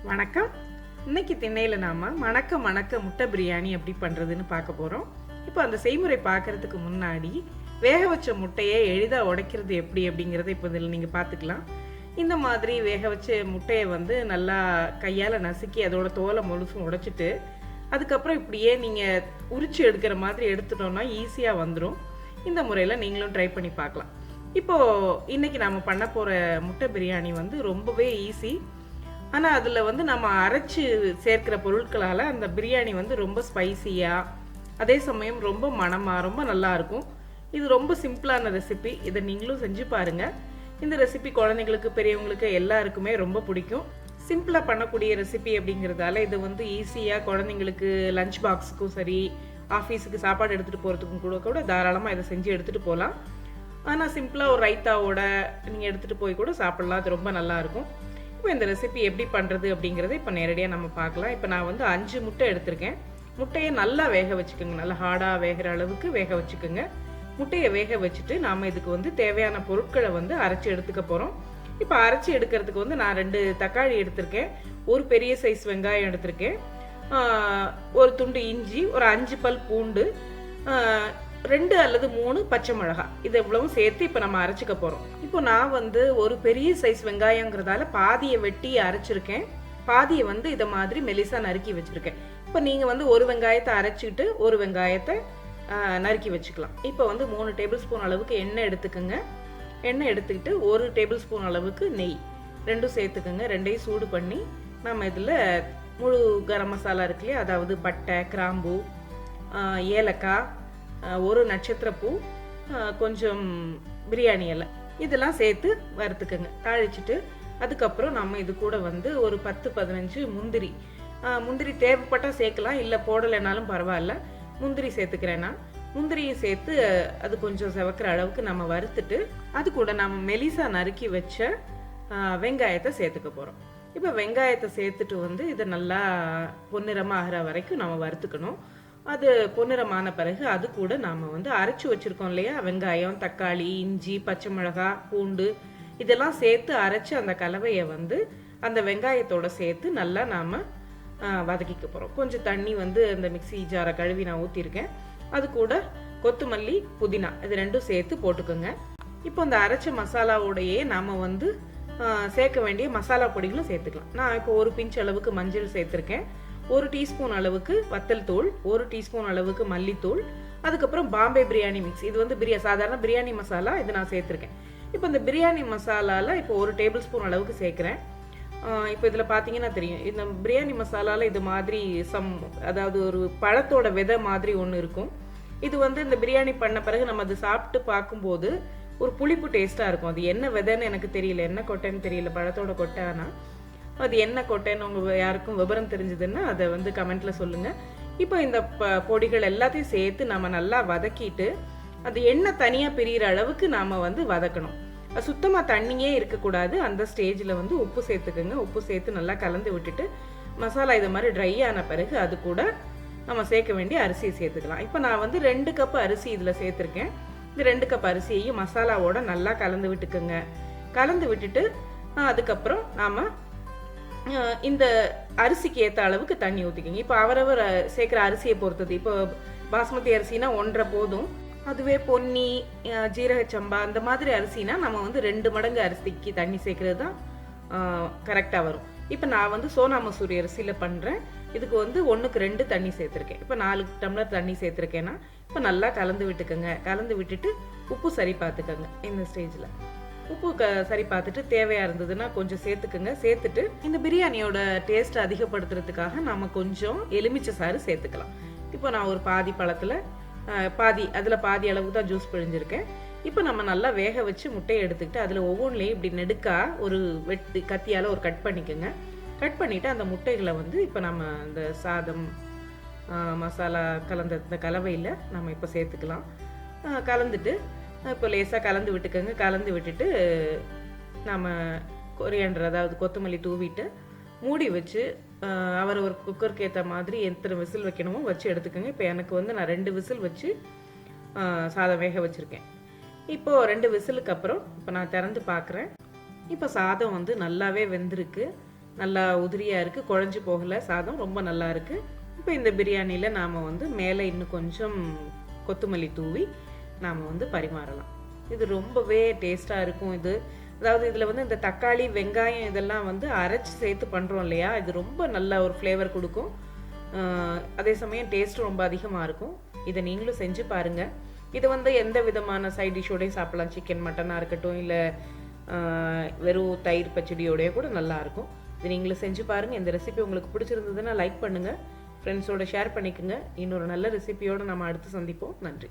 வணக்கம். இன்னைக்கு திண்ணையில் நாம் மணக்க முட்டை பிரியாணி எப்படி பண்ணுறதுன்னு பார்க்க போகிறோம். இப்போ அந்த செய்முறை பார்க்குறதுக்கு முன்னாடி வேக வச்ச முட்டையை எளிதாக உடைக்கிறது எப்படி அப்படிங்கிறத இப்போ இதில் நீங்கள் பார்த்துக்கலாம். இந்த மாதிரி வேக வச்ச முட்டையை வந்து நல்லா கையால் நசுக்கி அதோட தோலை முழுசும் உடைச்சிட்டு அதுக்கப்புறம் இப்படியே நீங்கள் உரிச்சு எடுக்கிற மாதிரி எடுத்துட்டோம்னா ஈஸியாக வந்துடும். இந்த முறையில் நீங்களும் ட்ரை பண்ணி பார்க்கலாம். இப்போது இன்றைக்கி நாம் பண்ண போகிற முட்டை பிரியாணி வந்து ரொம்பவே ஈஸி. ஆனால் அதில் வந்து நம்ம அரைச்சி சேர்க்கிற பொருட்களால் அந்த பிரியாணி வந்து ரொம்ப ஸ்பைசியாக, அதே சமயம் ரொம்ப மணமாக, ரொம்ப நல்லாயிருக்கும். இது ரொம்ப சிம்பிளான ரெசிபி. இதை நீங்களும் செஞ்சு பாருங்கள். இந்த ரெசிபி குழந்தைங்களுக்கு பெரியவங்களுக்கு எல்லாருக்குமே ரொம்ப பிடிக்கும். சிம்பிளாக பண்ணக்கூடிய ரெசிபி அப்படிங்கிறதால இது வந்து ஈஸியாக குழந்தைங்களுக்கு லஞ்ச் பாக்ஸுக்கும் சரி, ஆஃபீஸுக்கு சாப்பாடு எடுத்துகிட்டு போகிறதுக்கும் கூட தாராளமாக இதை செஞ்சு எடுத்துகிட்டு போகலாம். ஆனால் சிம்பிளாக ஒரு ரைத்தாவோட நீங்கள் எடுத்துகிட்டு போய் கூட சாப்பிட்லாம். அது ரொம்ப நல்லாயிருக்கும். இப்போ இந்த ரெசிபி எப்படி பண்ணுறது அப்படிங்கிறத இப்போ நேரடியாக நம்ம பார்க்கலாம். இப்போ நான் வந்து 5 முட்டை எடுத்திருக்கேன். முட்டையை நல்லா வேக வச்சுக்கோங்க. நல்லா ஹார்டாக வேகிற அளவுக்கு வேக வச்சுக்கோங்க. முட்டையை வேக வச்சுட்டு நாம் இதுக்கு வந்து தேவையான பொருட்களை வந்து அரைச்சி எடுத்துக்க போகிறோம். இப்போ அரைச்சி எடுக்கிறதுக்கு வந்து நான் 2 தக்காளி எடுத்திருக்கேன், ஒரு பெரிய சைஸ் வெங்காயம் எடுத்திருக்கேன், ஒரு துண்டு இஞ்சி, ஒரு 5 பல் பூண்டு, 2 அல்லது 3 பச்சை மிளகாய், இது எவ்வளவும் சேர்த்து இப்போ நம்ம அரைச்சிக்க போகிறோம். இப்போ நான் வந்து ஒரு பெரிய சைஸ் வெங்காயங்கிறதால பாதியை வெட்டி அரைச்சிருக்கேன், பாதியை வந்து இதை மாதிரி மெலிசாக நறுக்கி வச்சுருக்கேன். இப்போ நீங்கள் வந்து ஒரு வெங்காயத்தை அரைச்சிட்டு ஒரு வெங்காயத்தை நறுக்கி வச்சுக்கலாம். இப்போ வந்து 3 டேபிள் ஸ்பூன் அளவுக்கு எண்ணெய் எடுத்துக்கோங்க. எண்ணெய் எடுத்துக்கிட்டு 1 டேபிள் ஸ்பூன் அளவுக்கு நெய், ரெண்டும் சேர்த்துக்கோங்க. ரெண்டையும் சூடு பண்ணி நம்ம இதில் முழு கரம் மசாலா இருக்கு இல்லையா, அதாவது பட்டை, கிராம்பு, ஏலக்காய், ஒரு நட்சத்திரப்பூ, கொஞ்சம் பிரியாணி இலை, இதெல்லாம் சேர்த்து வறுத்துக்கோங்க. தாளிச்சிட்டு அதுக்கப்புறம் நம்ம இது கூட வந்து ஒரு 10-15 முந்திரி தேவைப்பட்டால் சேர்க்கலாம், இல்லை போடலைனாலும் பரவாயில்ல. முந்திரி சேர்த்துக்கிறேன்னா முந்திரியை சேர்த்து அது கொஞ்சம் செவக்கிற அளவுக்கு நம்ம வறுத்துட்டு அது கூட நம்ம மெலிசா நறுக்கி வச்ச வெங்காயத்தை சேர்த்துக்க போகிறோம். இப்போ வெங்காயத்தை சேர்த்துட்டு வந்து இதை நல்லா பொன்னிறமாக ஆகிற வரைக்கும் நம்ம வறுத்துக்கணும். அது பொன்னிறமான பிறகு அது கூட நாம் வந்து அரைச்சி வச்சுருக்கோம் இல்லையா, வெங்காயம், தக்காளி, இஞ்சி, பச்சை மிளகாய், பூண்டு, இதெல்லாம் சேர்த்து அரைச்சி அந்த கலவையை வந்து அந்த வெங்காயத்தோட சேர்த்து நல்லா நாம் வதக்கிக்க போகிறோம். கொஞ்சம் தண்ணி வந்து அந்த மிக்சி ஜாரை கழுவி நான் ஊற்றிருக்கேன். அது கூட கொத்தமல்லி, புதினா, இது ரெண்டும் சேர்த்து போட்டுக்கோங்க. இப்போ அந்த அரைச்ச மசாலாவோடையே நாம் வந்து சேர்க்க வேண்டிய மசாலா பொடிகளும் சேர்த்துக்கலாம். நான் இப்போ ஒரு பிஞ்ச் அளவுக்கு மஞ்சள் சேர்த்துருக்கேன், 1 டீஸ்பூன் அளவுக்கு வத்தல் தூள், 1 டீஸ்பூன் அளவுக்கு மல்லித்தூள், அதுக்கப்புறம் பாம்பே பிரியாணி மிக்ஸ், இது வந்து சாதாரண பிரியாணி மசாலா, இது நான் சேர்த்துருக்கேன். இப்போ இந்த பிரியாணி மசாலாவில் இப்போ 1 டேபிள் ஸ்பூன் அளவுக்கு சேர்க்குறேன். இப்போ இதில் பார்த்தீங்கன்னா தெரியும், இந்த பிரியாணி மசாலாவில் இது மாதிரி அதாவது ஒரு பழத்தோட விதை மாதிரி ஒன்று இருக்கும். இது வந்து இந்த பிரியாணி பண்ண பிறகு நம்ம அது சாப்பிட்டு பார்க்கும்போது ஒரு புளிப்பு டேஸ்ட்டாக இருக்கும். அது என்ன விதைன்னு எனக்கு தெரியல, என்ன கொட்டைன்னு தெரியல, பழத்தோட கொட்டை. ஆனால் அது என்ன கொட்டைன்னு உங்கள் யாருக்கும் விவரம் தெரிஞ்சதுன்னா அதை வந்து கமெண்ட்டில் சொல்லுங்கள். இப்போ இந்த பொடிகள் எல்லாத்தையும் சேர்த்து நம்ம நல்லா வதக்கிட்டு அது எண்ணெய் தனியாக பிரிகிற அளவுக்கு நாம் வந்து வதக்கணும். சுத்தமாக தண்ணியே இருக்கக்கூடாது. அந்த ஸ்டேஜில் வந்து உப்பு சேர்த்துக்குங்க. உப்பு சேர்த்து நல்லா கலந்து விட்டுட்டு மசாலா இது மாதிரி ட்ரை ஆன பிறகு அது கூட நம்ம சேர்க்க வேண்டிய அரிசியை சேர்த்துக்கலாம். இப்போ நான் வந்து 2 கப் அரிசி இதில் சேர்த்துருக்கேன். இந்த 2 கப் அரிசியையும் மசாலாவோட நல்லா கலந்து விட்டுக்குங்க. கலந்து விட்டுட்டு அதுக்கப்புறம் நாம் இந்த அரிசிக்கு ஏற்ற அளவுக்கு தண்ணி ஊற்றிக்கிங்க. இப்போ அவரவர் சேர்க்குற அரிசியை பொறுத்தது. இப்போ பாஸ்மதி அரிசினா 1.5 போதும். அதுவே பொன்னி, ஜீரக சம்பா அந்த மாதிரி அரிசினா நம்ம வந்து 2 மடங்கு அரிசிக்கு தண்ணி சேர்க்கறது தான் கரெக்டாக வரும். இப்போ நான் வந்து சோனா மசூரி அரிசியில் பண்ணுறேன். இதுக்கு வந்து 1க்கு 2 தண்ணி சேர்த்துருக்கேன். இப்போ 4 டம்ளர் தண்ணி சேர்த்துருக்கேன்னா இப்போ நல்லா கலந்து விட்டுக்கோங்க. கலந்து விட்டுட்டு உப்பு சரி பார்த்துக்கோங்க. இந்த ஸ்டேஜில் உப்பு சரி பார்த்துட்டு தேவையாக இருந்ததுன்னா கொஞ்சம் சேர்த்துக்குங்க. சேர்த்துட்டு இந்த பிரியாணியோட டேஸ்ட்டை அதிகப்படுத்துறதுக்காக நம்ம கொஞ்சம் எலுமிச்சை சாறு சேர்த்துக்கலாம். இப்போ நான் ஒரு பாதி பழத்தில் பாதி அளவுக்கு தான் ஜூஸ் பிழிஞ்சிருக்கேன். இப்போ நம்ம நல்லா வேக வச்சு முட்டையை எடுத்துக்கிட்டு அதில் ஒவ்வொன்றிலையும் இப்படி நெடுக்கா ஒரு கத்தியால் ஒரு கட் பண்ணிக்கோங்க. கட் பண்ணிவிட்டு அந்த முட்டைகளை வந்து இப்போ நம்ம இந்த சாதம், மசாலா கலந்த இந்த கலவையில் நம்ம இப்போ சேர்த்துக்கலாம். கலந்துட்டு இப்போ லேசாக கலந்து விட்டுக்கோங்க. கலந்து விட்டுட்டு நம்ம கொரியாண்டர், அதாவது கொத்தமல்லி தூவிட்டு மூடி வச்சு ஒரு குக்கருக்கு ஏற்ற மாதிரி எத்தனை விசில் வைக்கணுமோ வச்சு எடுத்துக்கோங்க. இப்போ எனக்கு வந்து நான் 2 விசில் வச்சு சாதம் வேக வச்சுருக்கேன். இப்போது 2 விசிலுக்கு அப்புறம் இப்போ நான் திறந்து பார்க்குறேன். இப்போ சாதம் வந்து நல்லாவே வெந்திருக்கு. நல்லா உதிரியாக இருக்குது, குழஞ்சி போகலை, சாதம் ரொம்ப நல்லா இருக்குது. இப்போ இந்த பிரியாணியில் நாம் வந்து மேலே இன்னும் கொஞ்சம் கொத்தமல்லி தூவி நாம் வந்து பரிமாறலாம். இது ரொம்பவே டேஸ்ட்டாக இருக்கும். இது அதாவது இதில் வந்து இந்த தக்காளி வெங்காயம் இதெல்லாம் வந்து அரைச்சி சேர்த்து பண்ணுறோம் இல்லையா, இது ரொம்ப நல்ல ஒரு ஃப்ளேவர் கொடுக்கும். அதே சமயம் டேஸ்ட்டும் ரொம்ப அதிகமாக இருக்கும். இதை நீங்களும் செஞ்சு பாருங்கள். இது வந்து எந்த விதமான சைட் டிஷ்ஷோடையும் சாப்பிடலாம். சிக்கன் மட்டனாக இருக்கட்டும், இல்லை வெறும் தயிர் பச்சடியோடய கூட நல்லாயிருக்கும். இது நீங்களும் செஞ்சு பாருங்கள். இந்த ரெசிபி உங்களுக்கு பிடிச்சிருந்ததுன்னா லைக் பண்ணுங்கள், ஃப்ரெண்ட்ஸோட ஷேர் பண்ணிக்கோங்க. இன்னொரு நல்ல ரெசிபியோடு நம்ம அடுத்து சந்திப்போம். நன்றி.